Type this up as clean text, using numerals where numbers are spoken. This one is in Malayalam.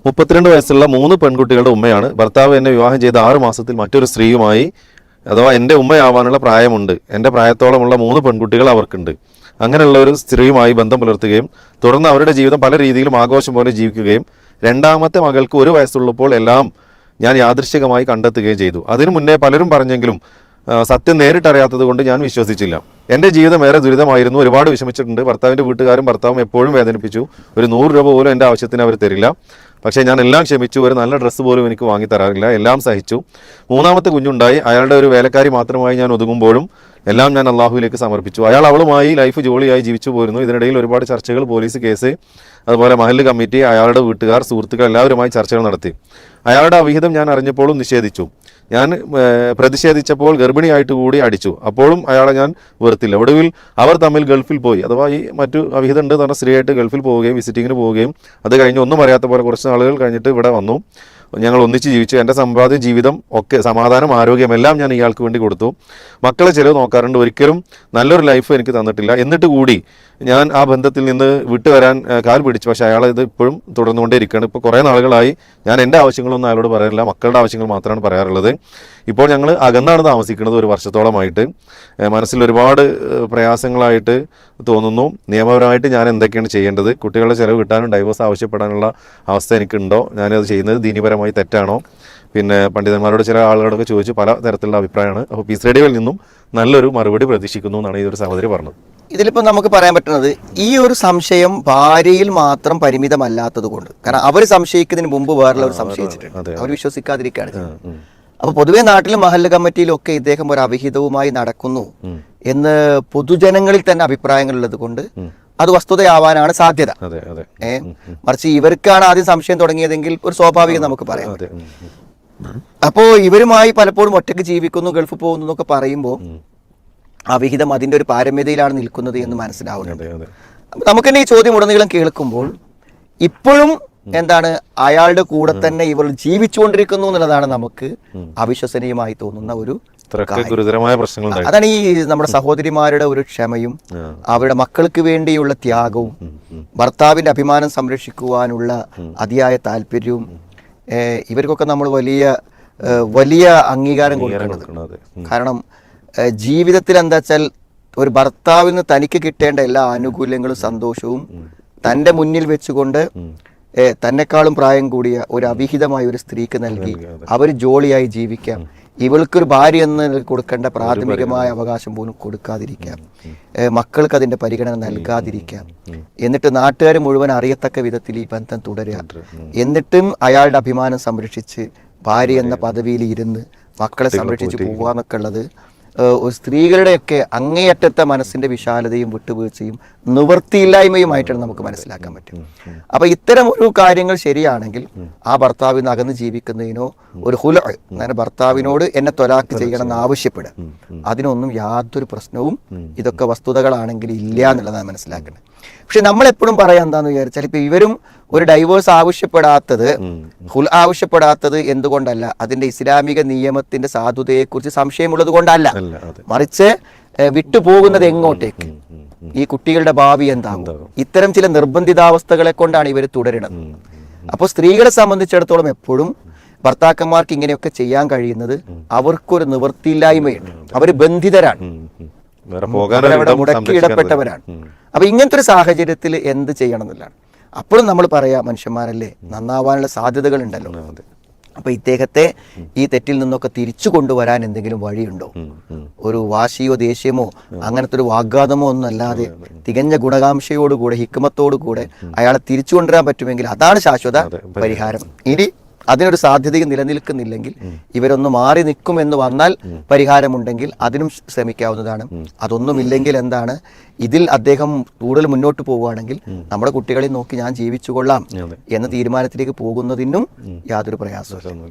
32 വയസ്സുള്ള 3 പെൺകുട്ടികളുടെ ഉമ്മയാണ്. ഭർത്താവ് എന്നെ വിവാഹം ചെയ്ത 6 മാസത്തിൽ മറ്റൊരു സ്ത്രീയുമായി, അഥവാ എൻ്റെ ഉമ്മയാവാനുള്ള പ്രായമുണ്ട്. എൻ്റെ പ്രായത്തോളമുള്ള 3 പെൺകുട്ടികൾ അവർക്കുണ്ട്. അങ്ങനെയുള്ള ഒരു സ്ത്രീയുമായി ബന്ധം പുലർത്തുകയും തുടർന്ന് അവരുടെ ജീവിതം പല രീതിയിലും ആഘോഷം പോലെ ജീവിക്കുകയും രണ്ടാമത്തെ മകൾക്ക് 1 വയസ്സുള്ളപ്പോൾ എല്ലാം ഞാൻ യാദൃശ്ചികമായി കണ്ടെത്തുകയും ചെയ്തു. അതിനു മുന്നേ പലരും പറഞ്ഞെങ്കിലും സത്യം നേരിട്ടറിയാത്തത് കൊണ്ട് ഞാൻ വിശ്വസിച്ചില്ല. എൻ്റെ ജീവിതം ഏറെ ദുരിതമായിരുന്നു. ഒരുപാട് വിഷമിച്ചിട്ടുണ്ട്. ഭർത്താവിൻ്റെ വീട്ടുകാരും ഭർത്താവും എപ്പോഴും വേദനിപ്പിച്ചു. ഒരു 100 രൂപ പോലും എൻ്റെ ആവശ്യത്തിന് അവർ തരില്ല. പക്ഷേ ഞാൻ എല്ലാം ക്ഷമിച്ചു. ഒരു നല്ല ഡ്രസ്സ് പോലും എനിക്ക് വാങ്ങി തരാറില്ല. എല്ലാം സഹിച്ചു. 3ാമത്തെ കുഞ്ഞുണ്ടായി. അയാളുടെ ഒരു വേലക്കാരി മാത്രമായി ഞാൻ ഒതുങ്ങുമ്പോഴും എല്ലാം ഞാൻ അള്ളാഹുവിലേക്ക് സമർപ്പിച്ചു. അയാൾ അവളുമായി ലൈഫ് ജോളിയായി ജീവിച്ചു പോരുന്നു. ഇതിനിടയിൽ ഒരുപാട് ചർച്ചകൾ, പോലീസ് കേസ്, അതുപോലെ മഹല്ല് കമ്മിറ്റി, അയാളുടെ വീട്ടുകാർ, സുഹൃത്തുക്കൾ എല്ലാവരുമായി ചർച്ചകൾ നടത്തി. അയാളുടെ അവിഹിതം ഞാൻ അറിഞ്ഞപ്പോഴും നിഷേധിച്ചു. ഞാൻ പ്രതിഷേധിച്ചപ്പോൾ ഗർഭിണിയായിട്ട് കൂടി അടിച്ചു. അപ്പോഴും അയാളെ ഞാൻ വെറുത്തില്ല. ഒടുവിൽ അവർ തമ്മിൽ ഗൾഫിൽ പോയി, അഥവാ ഈ മറ്റു അവിഹിതം ഉണ്ട് എന്ന് പറഞ്ഞ സ്ത്രീയായിട്ട് ഗൾഫിൽ പോവുകയും വിസിറ്റിങ്ങിന് പോവുകയും അത് കഴിഞ്ഞ് ഒന്നും അറിയാത്ത പോലെ കുറച്ച് നാളുകൾ കഴിഞ്ഞിട്ട് ഇവിടെ വന്നു. ഞങ്ങൾ ഒന്നിച്ച് ജീവിച്ചു. എൻ്റെ സമ്പാദ്യം, ജീവിതം ഒക്കെ, സമാധാനം, ആരോഗ്യം എല്ലാം ഞാൻ ഇയാൾക്ക് വേണ്ടി കൊടുത്തു. മക്കളെ ചിലവ് നോക്കാറുണ്ട്. ഒരിക്കലും നല്ലൊരു ലൈഫ് എനിക്ക് തന്നിട്ടില്ല. എന്നിട്ട് കൂടി ഞാൻ ആ ബന്ധത്തിൽ നിന്ന് വിട്ടുവരാൻ കാൽ പിടിച്ചു. പക്ഷേ അയാൾ ഇത് ഇപ്പോഴും തുടർന്നുകൊണ്ടേ ഇരിക്കുകയാണ്. ഇപ്പോൾ കുറേ നാളുകളായി ഞാൻ എൻ്റെ ആവശ്യങ്ങളൊന്നും അയാളോട് പറയാറില്ല. മക്കളുടെ ആവശ്യങ്ങൾ മാത്രമാണ് പറയാറുള്ളത്. ഇപ്പോൾ ഞങ്ങൾ അകന്നാണ് താമസിക്കുന്നത് 1 വർഷത്തോളമായിട്ട്. മനസ്സിൽ ഒരുപാട് പ്രയാസങ്ങളായിട്ട് തോന്നുന്നു. നിയമപരമായിട്ട് ഞാൻ എന്തൊക്കെയാണ് ചെയ്യേണ്ടത്? കുട്ടികളുടെ ചിലവ് കിട്ടാനും ഡൈവോഴ്സ് ആവശ്യപ്പെടാനുള്ള അവസ്ഥ എനിക്കുണ്ടോ? ഞാനത് ചെയ്യുന്നത് ദീനീപരമായി തെറ്റാണോ? പിന്നെ പണ്ഡിതന്മാരോട്, ചില ആളുകളൊക്കെ ചോദിച്ചു പല തരത്തിലുള്ള അഭിപ്രായമാണ്. അപ്പോൾ പീസ് റേഡിയോയിൽ നിന്നും നല്ലൊരു മറുപടി പ്രതീക്ഷിക്കുന്നു എന്നാണ് ഈ ഒരു സഹോദരി പറഞ്ഞത്. ഇതിലിപ്പോൾ നമുക്ക് പറയാൻ പറ്റുന്നത്, ഈ ഒരു സംശയം ഭാര്യയിൽ മാത്രം പരിമിതമല്ലാത്തത് കൊണ്ട്, കാരണം അവർ സംശയിക്കുന്നതിന് മുമ്പ് വേറുള്ളവർ സംശയിച്ചിട്ടുണ്ട്, അവർ വിശ്വസിക്കാതിരിക്കുകയാണ്. അപ്പൊ പൊതുവെ നാട്ടിലും മഹല്ല് കമ്മിറ്റിയിലും ഒക്കെ ഇദ്ദേഹം ഒരു അവിഹിതവുമായി നടക്കുന്നു എന്ന് പൊതുജനങ്ങളിൽ തന്നെ അഭിപ്രായങ്ങളുള്ളത് കൊണ്ട് അത് വസ്തുതയാവാനാണ് സാധ്യത. മറിച്ച് ഇവർക്കാണ് ആദ്യം സംശയം തുടങ്ങിയതെങ്കിൽ ഒരു സ്വാഭാവികം നമുക്ക് പറയാം. അപ്പോ ഇവരുമായി പലപ്പോഴും ഒറ്റയ്ക്ക് ജീവിക്കുന്നു, ഗൾഫ് പോകുന്നു എന്നൊക്കെ പറയുമ്പോൾ അവിഹിതം അതിന്റെ ഒരു പാരമ്യതയിലാണ് നിൽക്കുന്നത് എന്ന് മനസ്സിലാവുന്നുണ്ട്. നമുക്ക് തന്നെ ഈ ചോദ്യം ഉടനീളം കേൾക്കുമ്പോൾ ഇപ്പോഴും എന്താണ് അയാളുടെ കൂടെ തന്നെ ഇവർ ജീവിച്ചുകൊണ്ടിരിക്കുന്നു എന്നുള്ളതാണ് നമുക്ക് അവിശ്വസനീയമായി തോന്നുന്ന ഒരു ഗുരുതരമായ പ്രശ്നങ്ങൾ. അതാണ് ഈ നമ്മുടെ സഹോദരിമാരുടെ ഒരു ക്ഷമയും അവരുടെ മക്കൾക്ക് വേണ്ടിയുള്ള ത്യാഗവും ഭർത്താവിന്റെ അഭിമാനം സംരക്ഷിക്കുവാനുള്ള അതിയായ താല്പര്യവും ഇവർക്കൊക്കെ നമ്മൾ വലിയ വലിയ അംഗീകാരം കൊടുക്കേണ്ടത്. കാരണം ജീവിതത്തിൽ എന്താ വെച്ചാൽ ഒരു ഭർത്താവിൽ നിന്ന് തനിക്ക് കിട്ടേണ്ട എല്ലാ ആനുകൂല്യങ്ങളും സന്തോഷവും തൻ്റെ മുന്നിൽ വെച്ചുകൊണ്ട് തന്നെക്കാളും പ്രായം കൂടിയ ഒരു അവിഹിതമായ ഒരു സ്ത്രീക്ക് നൽകി അവർ ജോളിയായി ജീവിക്കാം. ഇവൾക്കൊരു ഭാര്യ എന്ന് കൊടുക്കേണ്ട പ്രാഥമികമായ അവകാശം പോലും കൊടുക്കാതിരിക്കാം, മക്കൾക്ക് അതിന്റെ പരിഗണന നൽകാതിരിക്കാം, എന്നിട്ട് നാട്ടുകാർ മുഴുവൻ അറിയത്തക്ക വിധത്തിൽ ഈ ബന്ധം തുടരുക, എന്നിട്ടും അയാളുടെ അഭിമാനം സംരക്ഷിച്ച് ഭാര്യ എന്ന പദവിയിൽ ഇരുന്ന് മക്കളെ സംരക്ഷിച്ച് പോവാന്നൊക്കെ ഉള്ളത് സ്ത്രീകളുടെയൊക്കെ അങ്ങേയറ്റത്തെ മനസ്സിന്റെ വിശാലതയും വിട്ടുവീഴ്ചയും നിവൃത്തിയില്ലായ്മയുമായിട്ടാണ് നമുക്ക് മനസ്സിലാക്കാൻ പറ്റും. അപ്പൊ ഇത്തരം ഒരു കാര്യങ്ങൾ ശരിയാണെങ്കിൽ ആ ഭർത്താവിൽ നിന്ന് അകന്ന് ജീവിക്കുന്നതിനോ ഒരു ഹുല, ഭർത്താവിനോട് എന്നെ ത്വലാക്ക് ചെയ്യണം എന്ന് ആവശ്യപ്പെടുക, അതിനൊന്നും യാതൊരു പ്രശ്നവും ഇതൊക്കെ വസ്തുതകളാണെങ്കിൽ ഇല്ല എന്നുള്ളതാണ് മനസ്സിലാക്കേണ്ടത്. പക്ഷെ നമ്മളെപ്പോഴും പറയാൻ എന്താന്ന് വിചാരിച്ചാൽ, ഇപ്പൊ ഇവരും ഒരു ഡൈവേഴ്സ് ആവശ്യപ്പെടാത്തത് എന്തുകൊണ്ടല്ല, അതിന്റെ ഇസ്ലാമിക നിയമത്തിന്റെ സാധുതയെക്കുറിച്ച് സംശയമുള്ളത് കൊണ്ടല്ല, മറിച്ച് വിട്ടുപോകുന്നത് എങ്ങോട്ടേക്ക്, ഈ കുട്ടികളുടെ ഭാവി എന്താകും, ഇത്തരം ചില നിർബന്ധിതാവസ്ഥകളെ കൊണ്ടാണ് ഇവർ തുടരുന്നത്. അപ്പോൾ സ്ത്രീകളെ സംബന്ധിച്ചിടത്തോളം എപ്പോഴും ഭർത്താക്കന്മാർക്ക് ഇങ്ങനെയൊക്കെ ചെയ്യാൻ കഴിയുന്നത് അവർക്കൊരു നിവൃത്തിയില്ലായ്മയുണ്ട്, അവർ ബന്ധിതരാണ്, അവരവിടെ മുടക്കിയിടപ്പെട്ടവരാണ്. അപ്പൊ ഇങ്ങനത്തെ ഒരു സാഹചര്യത്തിൽ എന്ത് ചെയ്യണം എന്നുള്ളതാണ്. അപ്പോഴും നമ്മൾ പറയാ, മനുഷ്യന്മാരല്ലേ, നന്നാവാനുള്ള സാധ്യതകൾ ഉണ്ടല്ലോ. അപ്പൊ ഇദ്ദേഹത്തെ ഈ തെറ്റിൽ നിന്നൊക്കെ തിരിച്ചു കൊണ്ടുവരാൻ എന്തെങ്കിലും വഴിയുണ്ടോ? ഒരു വാശിയോ ദേഷ്യമോ അങ്ങനത്തെ ഒരു വാഗ്വാദമോ ഒന്നും അല്ലാതെ തികഞ്ഞ ഗുണകാംക്ഷയോടുകൂടെ ഹിക്മത്തോടുകൂടെ അയാളെ തിരിച്ചു കൊണ്ടുവരാൻ പറ്റുമെങ്കിൽ അതാണ് ശാശ്വത പരിഹാരം. ഇനി അതിനൊരു സാധ്യതയും നിലനിൽക്കുന്നില്ലെങ്കിൽ ഇവരൊന്ന് മാറി നിൽക്കുമെന്ന് വന്നാൽ പരിഹാരമുണ്ടെങ്കിൽ അതിനും ശ്രമിക്കാവുന്നതാണ്. അതൊന്നുമില്ലെങ്കിൽ എന്താണ്, ഇതിൽ അദ്ദേഹം കൂടുതൽ മുന്നോട്ട് പോവുകയാണെങ്കിൽ നമ്മുടെ കുട്ടികളെ നോക്കി ഞാൻ ജീവിച്ചുകൊള്ളാം എന്ന തീരുമാനത്തിലേക്ക് പോകുന്നതിനും യാതൊരു പ്രയാസവും